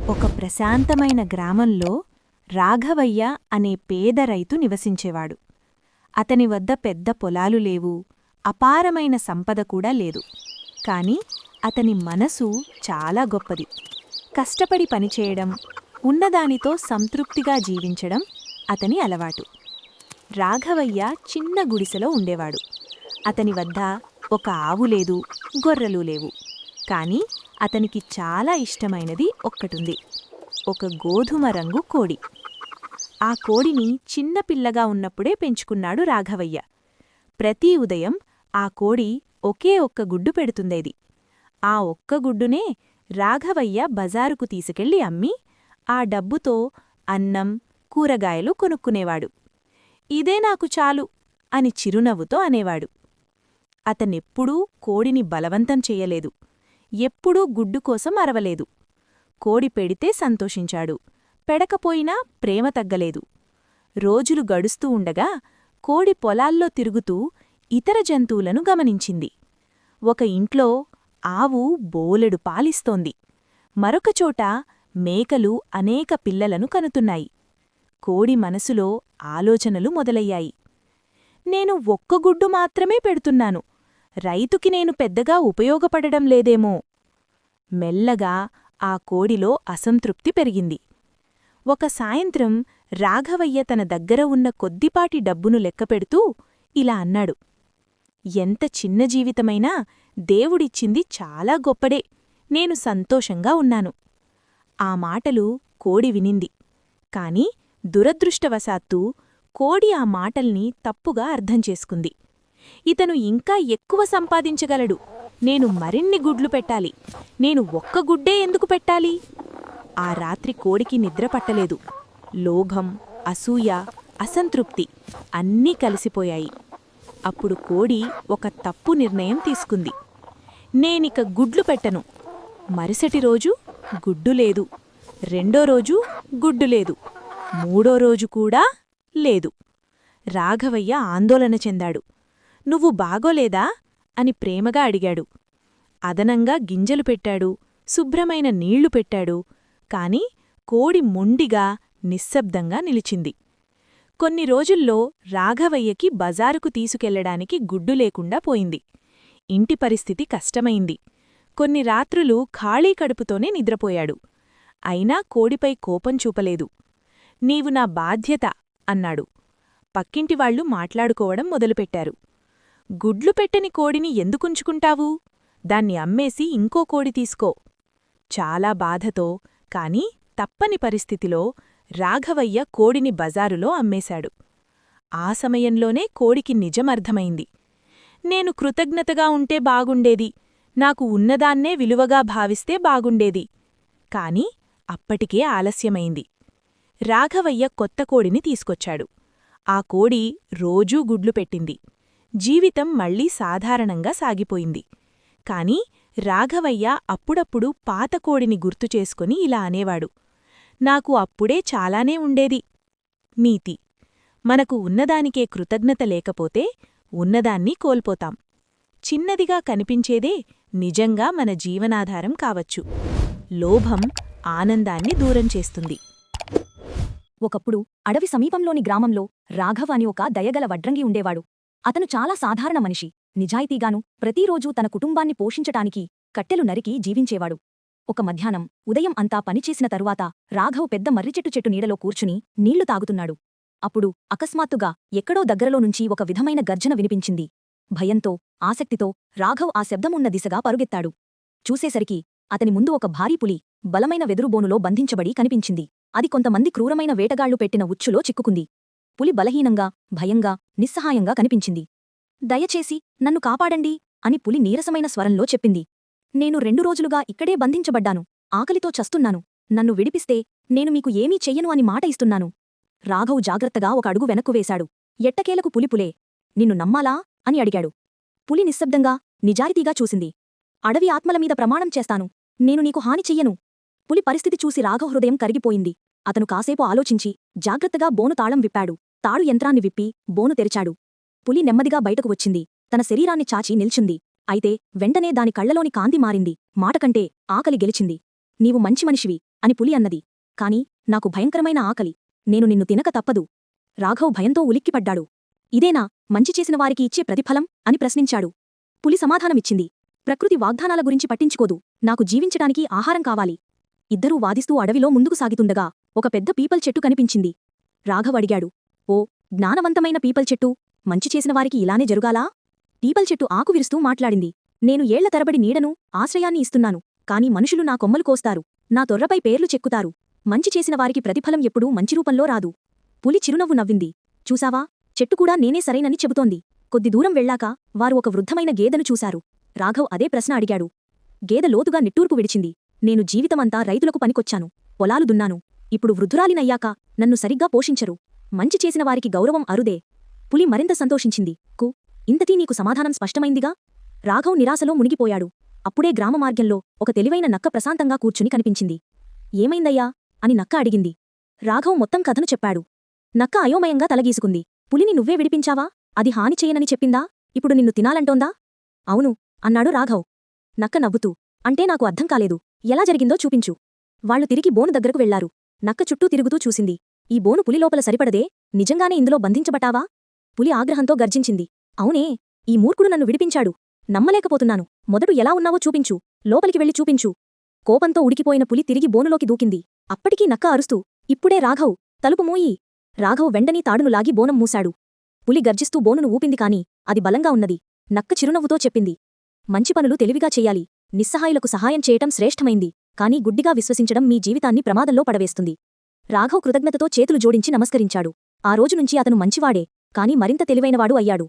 ఒక ప్రశాంతమైన గ్రామంలో రాఘవయ్య అనే పేద రైతు నివసించేవాడు. అతని వద్ద పెద్ద పొలాలు లేవు, అపారమైన సంపద కూడా లేదు. కాని అతని మనసు చాలా గొప్పది. కష్టపడి పనిచేయడం, ఉన్నదానితో సంతృప్తిగా జీవించడం అతని అలవాటు. రాఘవయ్య చిన్న గుడిసెలో ఉండేవాడు. అతని వద్ద ఒక ఆవు లేదు, గొర్రెలు లేవు. కాని అతనికి చాలా ఇష్టమైనది ఒక్కటుంది, ఒక గోధుమ రంగు కోడి. ఆ కోడిని చిన్నపిల్లగా ఉన్నప్పుడే పెంచుకున్నాడు రాఘవయ్య. ప్రతి ఉదయం ఆ కోడి ఒకే ఒక్క గుడ్డు పెడుతుందేది. ఆ ఒక్క గుడ్డునే రాఘవయ్య బజారుకు తీసుకెళ్లి అమ్మి ఆ డబ్బుతో అన్నం, కూరగాయలు కొనుక్కునేవాడు. ఇదే నాకు చాలు అని చిరునవ్వుతో అనేవాడు. అతనెప్పుడూ కోడిని బలవంతం చెయ్యలేదు, ఎప్పుడూ గుడ్డు కోసం అరవలేదు. కోడి పెడితే సంతోషించాడు, పెడకపోయినా ప్రేమ తగ్గలేదు. రోజులు గడుస్తూ ఉండగా కోడి పొలాల్లో తిరుగుతూ ఇతర జంతువులను గమనించింది. ఒక ఇంట్లో ఆవు బోలెడు పాలిస్తోంది, మరొకచోట మేకలు అనేక పిల్లలను కనుతున్నాయి. కోడి మనసులో ఆలోచనలు మొదలయ్యాయి. నేను ఒక్క గుడ్డు మాత్రమే పెడుతున్నాను, రైతుకి నేను పెద్దగా ఉపయోగపడడం లేదేమో. మెల్లగా ఆ కోడిలో అసంతృప్తి పెరిగింది. ఒక సాయంత్రం రాఘవయ్య తన దగ్గర ఉన్న కొద్దిపాటి డబ్బును లెక్కపెడుతూ ఇలా అన్నాడు: ఎంత చిన్న జీవితమైనా దేవుడిచ్చింది చాలా గొప్పడే, నేను సంతోషంగా ఉన్నాను. ఆ మాటలు కోడి వినింది. కాని దురదృష్టవశాత్తు కోడి ఆ మాటల్ని తప్పుగా అర్థం చేసుకుంది. ఇతను ఇంకా ఎక్కువ సంపాదించగలడు, నేను మరిన్ని గుడ్లు పెట్టాలి, నేను ఒక్క గుడ్డే ఎందుకు పెట్టాలి? ఆ రాత్రి కోడికి నిద్రపట్టలేదు. లోభం, అసూయ, అసంతృప్తి అన్నీ కలిసిపోయాయి. అప్పుడు కోడి ఒక తప్పు నిర్ణయం తీసుకుంది. నేనిక గుడ్లు పెట్టను. మరుసటి రోజు గుడ్డు లేదు, రెండో రోజు గుడ్డు లేదు, మూడో రోజు కూడా లేదు. రాఘవయ్య ఆందోళన చెందాడు. నువ్వు బాగోలేదా అని ప్రేమగా అడిగాడు. అదనంగా గింజలు పెట్టాడు, శుభ్రమైన నీళ్లు పెట్టాడు. కాని కోడి మొండిగా నిశ్శబ్దంగా నిలిచింది. కొన్ని రోజుల్లో రాఘవయ్యకి బజారుకు తీసుకెళ్లడానికి గుడ్డు లేకుండా పోయింది. ఇంటి పరిస్థితి కష్టమైంది. కొన్ని రాత్రులు ఖాళీ కడుపుతోనే నిద్రపోయాడు. అయినా కోడిపై కోపం చూపలేదు. నీవు నా బాధ్యత అన్నాడు. పక్కింటివాళ్లు మాట్లాడుకోవడం మొదలుపెట్టారు. గుడ్లు పెట్టని కోడిని ఎందుకుంచుకుంటావు? దాన్ని అమ్మేసి ఇంకో కోడి తీసుకో. చాలా బాధతో, కాని తప్పని పరిస్థితిలో రాఘవయ్య కోడిని బజారులో అమ్మేశాడు. ఆ సమయంలోనే కోడికి నిజమర్థమైంది. నేను కృతజ్ఞతగా ఉంటే బాగుండేది, నాకు ఉన్నదాన్నే విలువగా భావిస్తే బాగుండేది. కాని అప్పటికే ఆలస్యమైంది. రాఘవయ్య కొత్త కోడిని తీసుకొచ్చాడు. ఆ కోడి రోజూ గుడ్లు పెట్టింది. జీవితం మళ్లీ సాధారణంగా సాగిపోయింది. కాని రాఘవయ్య అప్పుడప్పుడు పాత కోడిని గుర్తుచేసుకుని ఇలా అనేవాడు: నాకు అప్పుడే చాలానే ఉండేది. నీతి: మనకు ఉన్నదానికే కృతజ్ఞత లేకపోతే ఉన్నదాన్ని కోల్పోతాం. చిన్నదిగా కనిపించేదే నిజంగా మన జీవనాధారం కావచ్చు. లోభం ఆనందాన్ని దూరం చేస్తుంది. ఒకప్పుడు అడవి సమీపంలోని గ్రామంలో రాఘవ అని ఒక దయగల వడ్రంగి ఉండేవాడు. అతను చాలా సాధారణ మనిషి, నిజాయితీగాను ప్రతిరోజూ తన కుటుంబాన్ని పోషించటానికి కట్టెలు నరికి జీవించేవాడు. ఒక మధ్యాహ్నం ఉదయం అంతా పనిచేసిన తరువాత రాఘవ్ పెద్ద మర్రిచెట్టు నీడలో కూర్చుని నీళ్లు తాగుతున్నాడు. అప్పుడు అకస్మాత్తుగా ఎక్కడో దగ్గరలో నుంచి ఒక విధమైన గర్జన వినిపించింది. భయంతో, ఆసక్తితో రాఘవ్ ఆ శబ్దమున్న దిశగా పరుగెత్తాడు. చూసేసరికి అతని ముందు ఒక భారీ పులి బలమైన వెదురుబోనులో బంధించబడి కనిపించింది. అది కొంతమంది క్రూరమైన వేటగాళ్లు పెట్టిన ఉచ్చులో చిక్కుకుంది. పులి బలహీనంగా, భయంగా, నిస్సహాయంగా కనిపించింది. దయచేసి నన్ను కాపాడండి అని పులి నీరసమైన స్వరంలో చెప్పింది. నేను 2 రోజులుగా ఇక్కడే బంధించబడ్డాను, ఆకలితో చస్తున్నాను, నన్ను విడిపిస్తే నేను మీకు ఏమీ చెయ్యను అని మాట ఇస్తున్నాను. రాఘవ్ జాగ్రత్తగా ఒక అడుగు వెనక్కు వేశాడు. ఎట్టకేలకు పులిపులే, నిన్ను నమ్మాలా అని అడిగాడు. పులి నిశ్శబ్దంగా, నిజాయితీగా చూసింది. అడవి ఆత్మలమీద ప్రమాణం చేస్తాను, నేను నీకు హాని చెయ్యను. పులి పరిస్థితి చూసి రాఘవ్ హృదయం కరిగిపోయింది. అతను కాసేపు ఆలోచించి జాగ్రత్తగా బోను తాళం విప్పాడు. తాడు యంత్రాన్ని విప్పి బోను తెరిచాడు. పులి నెమ్మదిగా బయటకు వచ్చింది. తన శరీరాన్ని చాచి నిల్చుంది. అయితే వెంటనే దాని కళ్లలోని కాంతి మారింది. మాటకంటే ఆకలి గెలిచింది. నీవు మంచి మనిషివి, అని పులి అన్నది. కాని నాకు భయంకరమైన ఆకలి. నేను నిన్ను తినక తప్పదు. రాఘవ్ భయంతో ఉలిక్కిపడ్డాడు. ఇదేనా మంచి చేసిన వారికి ఇచ్చే ప్రతిఫలం అని ప్రశ్నించాడు. పులి సమాధానమిచ్చింది. ప్రకృతి వాగ్దానాల గురించి పట్టించుకోదు. నాకు జీవించడానికి ఆహారం కావాలి. ఇద్దరూ వాదిస్తూ అడవిలో ముందుకు సాగితుండగా ఒక పెద్ద పీపల్ చెట్టు కనిపించింది. రాఘవ్ అడిగాడు, ఓ జ్ఞానవంతమైన పీపల్ చెట్టు, మంచి చేసిన వారికి ఇలానే జరుగాలా? పీపల్ చెట్టు ఆకు విరుస్తూ మాట్లాడింది. నేను ఏళ్ల తరబడి నీడను, ఆశ్రయాన్ని ఇస్తున్నాను. కాని మనుషులు నా కొమ్మలు కోస్తారు, నా తొర్రపై పేర్లు చెక్కుతారు. మంచి చేసిన వారికి ప్రతిఫలం ఎప్పుడూ మంచి రూపంలో రాదు. పులి చిరునవ్వు నవ్వింది. చూసావా, చెట్టు కూడా నేనే సరైనని చెబుతోంది. కొద్ది దూరం వెళ్లాక వారు ఒక వృద్ధమైన గేదెను చూశారు. రాఘవ్ అదే ప్రశ్న అడిగాడు. గేదె లోతుగా నిట్టూర్పు విడిచింది. నేను జీవితమంతా రైతులకు పనికొచ్చాను, పొలాలు దున్నాను. ఇప్పుడు వృద్ధురాలినయ్యాక నన్ను సరిగ్గా పోషించరు. మంచి చేసిన వారికి గౌరవం అరుదే. పులి మరింత సంతోషించింది. ఇంతకీ నీకు సమాధానం స్పష్టమైందిగా? రాఘవ్ నిరాశలో మునిగిపోయాడు. అప్పుడే గ్రామమార్గంలో ఒక తెలివైన నక్క ప్రశాంతంగా కూర్చుని కనిపించింది. ఏమైందయ్యా అని నక్క అడిగింది. రాఘవ్ మొత్తం కథను చెప్పాడు. నక్క అయోమయంగా తలగీసుకుంది. పులిని నువ్వే విడిపించావా? అది హాని చెయ్యనని చెప్పిందా? ఇప్పుడు నిన్ను తినాలంటోందా? అవును అన్నాడు రాఘవ్. నక్క నవ్వుతూ, అంటే నాకు అర్థం కాలేదు. ఎలా జరిగిందో చూపించు. వాళ్లు తిరిగి బోను దగ్గరకు వెళ్లారు. నక్క చుట్టూ తిరుగుతూ చూసింది. ఈ బోను పులి లోపల సరిపడదే. నిజంగానే ఇందులో బంధించబటావా? పులి ఆగ్రహంతో గర్జించింది. అవునే, ఈ మూర్ఖుడు నన్ను విడిపించాడు. నమ్మలేకపోతున్నాను. మొదట ఎలా ఉన్నావో చూపించు. లోపలికి వెళ్లి చూపించు. కోపంతో ఉడికిపోయిన పులి తిరిగి బోనులోకి దూకింది. అప్పటికీ నక్క అరుస్తూ, ఇప్పుడే రాఘవ్, తలుపు మూయి. రాఘవ్ వెంటనే తాడును లాగి బోనం మూశాడు. పులి గర్జిస్తూ బోనును ఊపింది కాని అది బలంగా ఉన్నది. నక్క చిరునవ్వుతో చెప్పింది, మంచి పనులు తెలివిగా చెయ్యాలి. నిస్సహాయులకు సహాయం చేయటం శ్రేష్టమైంది. కానీ గుడ్డిగా విశ్వసించడం మీ జీవితాన్ని ప్రమాదంలో పడవేస్తుంది. రాఘవ్ కృతజ్ఞతతో చేతులు జోడించి నమస్కరించాడు. ఆ రోజునుంచి అతను మంచివాడే, కాని మరింత తెలివైనవాడు అయ్యాడు.